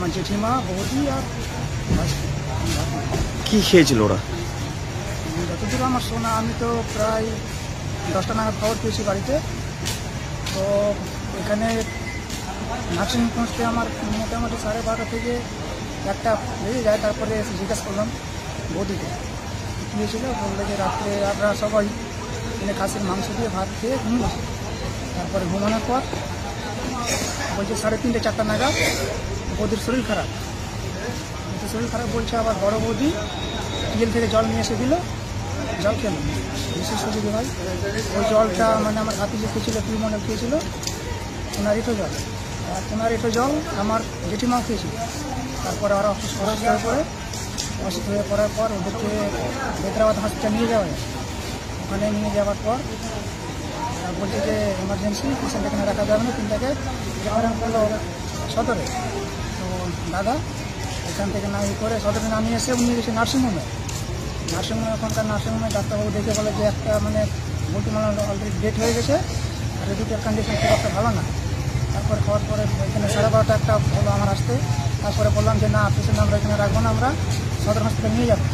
আমার জেঠিমা, বৌদি আর ভাস্তি। কি খেয়েছিল ওরা? যতদূর আমার শোনা, আমি তো প্রায় 10টা নাগাদ খবর পেয়েছি বাড়িতে। তো এখানে নার্সিং পৌঁছতে আমার মোটামুটি 12:30 থেকে 1টা বেজে যায়। তারপরে এসে জিজ্ঞাসা করলাম বৌদিকে কী হয়েছিল। বললো যে রাত্রে আমরা সবাই এখানে খাসির মাংস দিয়ে ভাত খেয়ে ঘুমিয়েছি। তারপরে ঘুমানোর পর বলছে 3:30 4টা নাগাদ বৌদির শরীর খারাপ। শরীর খারাপ বলছে। আবার বড় বৌদি টিএল থেকে জল নিয়ে এসে দিল, জল খেলো। বিশেষ সুযোগ হয় ওই জলটা মানে আমার হাতে যে খেয়েছিল, টিউমনে খেয়েছিল ওনার এঁটো জল। আর ওনার এঁটো জল আমার জেঠিমাও খেয়েছিল। তারপরে ওরা অসুস্থ হয়ে পড়ে, অসুস্থ হয়ে পড়ার পর ওদেরকে হায়দ্রাবাদ হসপিটাল নিয়ে যাওয়া যায়। ওখানে নিয়ে যাওয়ার পর বলছে যে এমার্জেন্সি পেশেন্ট এখানে রাখা যাবে না, 3টাকে রেফারেন্স করলো সদরে। তো দাদা এখান থেকে না করে সদরে নামিয়ে এসে উনি গেছে নার্সিংহোমে। ওখানকার নার্সিংহোমে ডাক্তারবাবু দেখে বলে যে একটা মানে multiple অলরেডি ডেট হয়ে গেছে, আর দুটোর কন্ডিশন খুব একটা ভালো না। তারপরে খাওয়ার পরে এখানে 12:30 একটা হলো আমার আসতে। তারপরে বললাম যে না, পেশেন্ট আমরা এখানে রাখবো না, আমরা সদর হসপিটাল নিয়ে যাবো।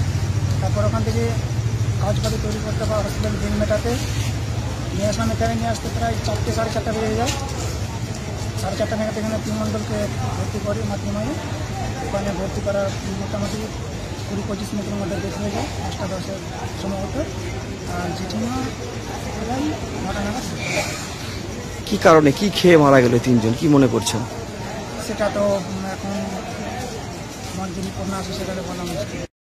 তারপর ওখান থেকে কাগজপাতি তৈরি করতে বা হসপিটাল বিল মেটাতে নিয়ে আসলাম। এখানে নিয়ে আসতে প্রায় 4টে 4:30 বেজে যায়। 4:30 নাগাদ এখানে তৃণমণ্ডলকে ভর্তি করি মাতৃমায়ে। ওখানে ভর্তি করার মোটামুটি 20-25 মিনিটের মধ্যে ডেট হয়ে যায়, 5টা 10-এর সম্ভবত। আর জেঠিমা প্রায় 9টা নাগাদ। কি কারণে, কি খেয়ে মারা গেল তিনজন, কি মনে করছেন? সেটা তো এখন আমার যে রিপোর্ট না আছে সেটা বলা মুশকিল।